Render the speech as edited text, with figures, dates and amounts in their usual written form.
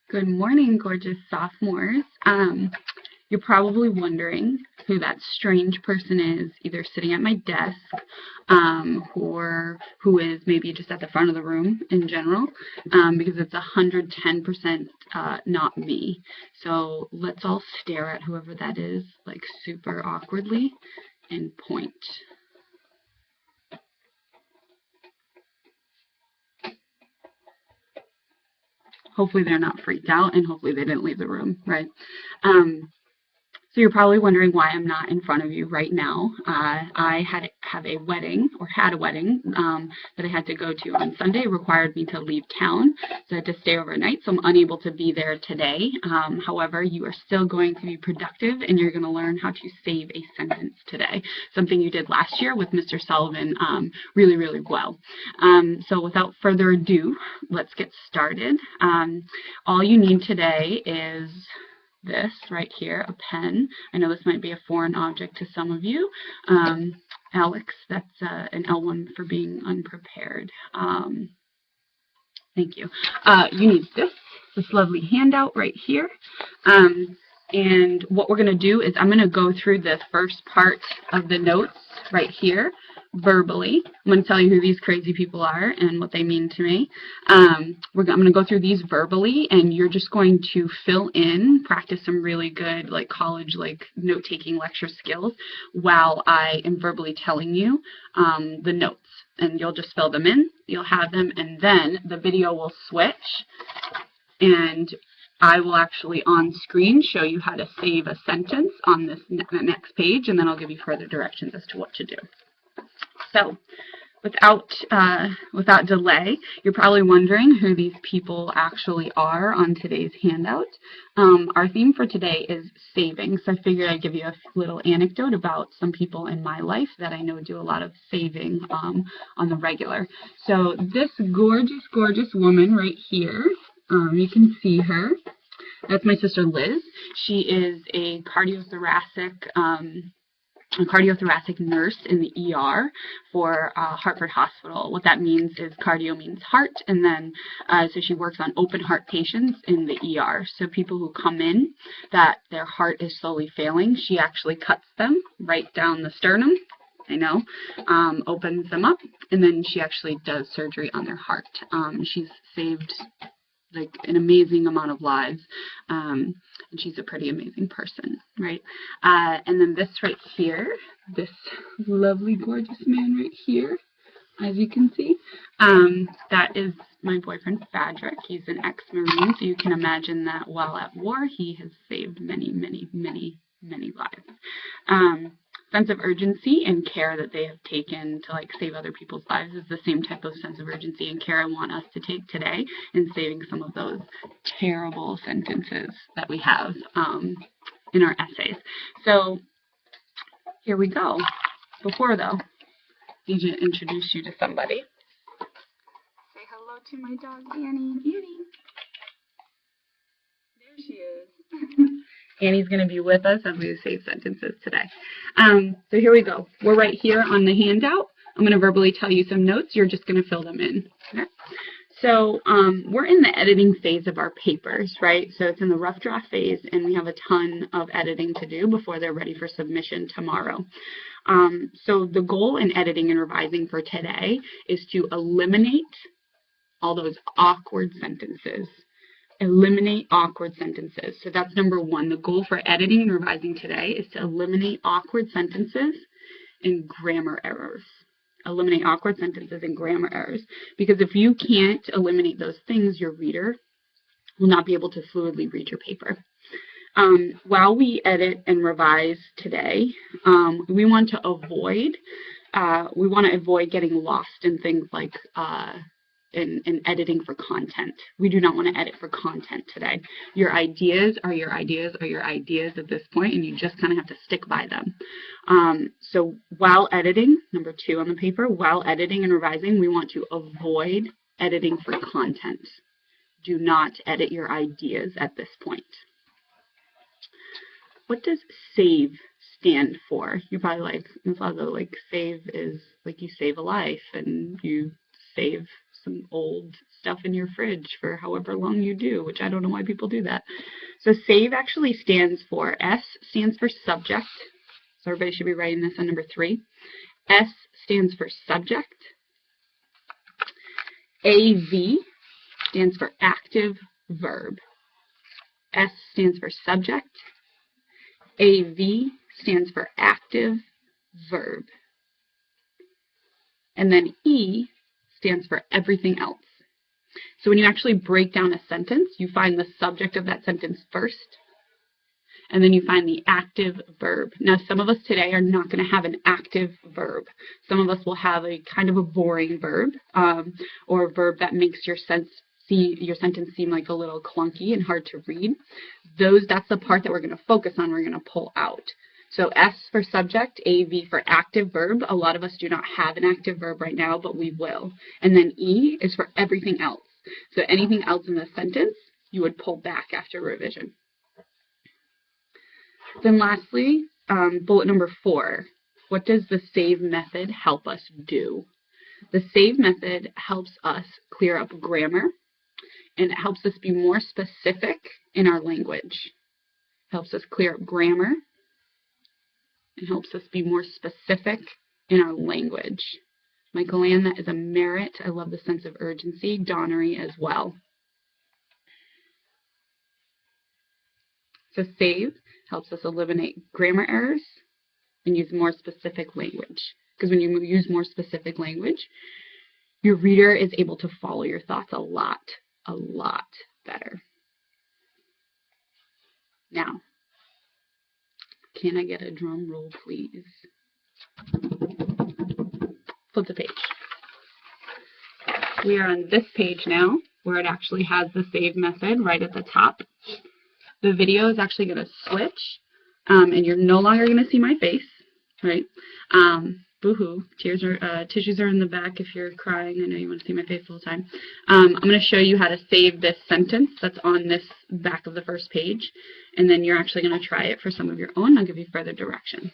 Good morning, gorgeous sophomores. You're probably wondering who that strange person is, either sitting at my desk or who is maybe just at the front of the room in general, because it's 110% not me. So let's all stare at whoever that is, like super awkwardly, and point. Hopefully they're not freaked out, and hopefully they didn't leave the room, right? So you're probably wondering why I'm not in front of you right now. I had a wedding that I had to go to on Sunday. It required me to leave town, so I had to stay overnight. So I'm unable to be there today. However, you are still going to be productive, and you're going to learn how to save a sentence today. Something you did last year with Mr. Sullivan really, really well. So without further ado, let's get started. All you need today is this right here, a pen. I know this might be a foreign object to some of you. Alex, that's an L1 for being unprepared. Thank you. You need this lovely handout right here. And what we're going to do is I'm going to go through the first part of the notes right here verbally. I'm going to tell you who these crazy people are and what they mean to me. I'm going to go through these verbally, and you're just going to fill in, practice some really good like college note-taking lecture skills while I am verbally telling you the notes. And you'll just fill them in, you'll have them, and then the video will switch, and I will actually on screen show you how to save a sentence on this next page, and then I'll give you further directions as to what to do. So without delay, you're probably wondering who these people actually are on today's handout. Our theme for today is saving, so I figured I'd give you a little anecdote about some people in my life that I know do a lot of saving on the regular. So this gorgeous, gorgeous woman right here, you can see her. That's my sister Liz. She is a cardiothoracic nurse in the ER for Hartford Hospital. What that means is cardio means heart, and then so she works on open heart patients in the ER. So people who come in that their heart is slowly failing, she actually cuts them right down the sternum. I know, opens them up, and then she actually does surgery on their heart. She's saved like an amazing amount of lives, and she's a pretty amazing person, right? And then this right here, this lovely gorgeous man right here, as you can see, that is my boyfriend Fadrick. He's an ex-Marine, so you can imagine that while at war he has saved many, many, many, many lives. Sense of urgency and care that they have taken to save other people's lives is the same type of sense of urgency and care I want us to take today in saving some of those terrible sentences that we have in our essays. So here we go. Before though, I need to introduce you to somebody. Say hello to my dog Annie. Annie. There she is. Annie's going to be with us as we save sentences today. So here we go. We're right here on the handout. I'm going to verbally tell you some notes. You're just going to fill them in. Okay? So we're in the editing phase of our papers, right? So it's in the rough draft phase, and we have a ton of editing to do before they're ready for submission tomorrow. So the goal in editing and revising for today is to eliminate all those awkward sentences. Eliminate awkward sentences. So that's number one. The goal for editing and revising today is to eliminate awkward sentences and grammar errors. Eliminate awkward sentences and grammar errors. Because if you can't eliminate those things, your reader will not be able to fluidly read your paper. While we edit and revise today, we want to avoid getting lost in things like in editing for content. We do not want to edit for content today. Your ideas are your ideas are your ideas at this point, and you just kind of have to stick by them. So while editing, number 2 on the paper, while editing and revising, we want to avoid editing for content. Do not edit your ideas at this point. What does SAVE stand for? You're probably like, save is like you save a life and you save some old stuff in your fridge for however long you do, which I don't know why people do that. So SAVE actually stands for, S stands for subject. So everybody should be writing this on number 3. S stands for subject. AV stands for active verb. S stands for subject. AV stands for active verb. And then E stands for everything else. So when you actually break down a sentence, you find the subject of that sentence first, and then you find the active verb. Now, some of us today are not going to have an active verb. Some of us will have a kind of a boring verb, or a verb that makes your sentence seem like a little clunky and hard to read. That's the part that we're going to focus on, we're going to pull out. So S for subject, AV for active verb. A lot of us do not have an active verb right now, but we will. And then E is for everything else. So anything else in the sentence, you would pull back after revision. Then lastly, bullet number 4. What does the SAVE method help us do? The SAVE method helps us clear up grammar, and it helps us be more specific in our language. It helps us clear up grammar. It helps us be more specific in our language. Michael Ann, that is a merit. I love the sense of urgency. Donnery as well. So SAVE helps us eliminate grammar errors and use more specific language. Because when you use more specific language, your reader is able to follow your thoughts a lot better. Now, can I get a drum roll, please? Flip the page. We are on this page now, where it actually has the SAVE method right at the top. The video is actually going to switch, and you're no longer going to see my face, right? Boo-hoo. Tissues are in the back if you're crying. I know you want to see my face all the time. I'm going to show you how to save this sentence that's on this back of the first page, and then you're actually going to try it for some of your own. I'll give you further directions.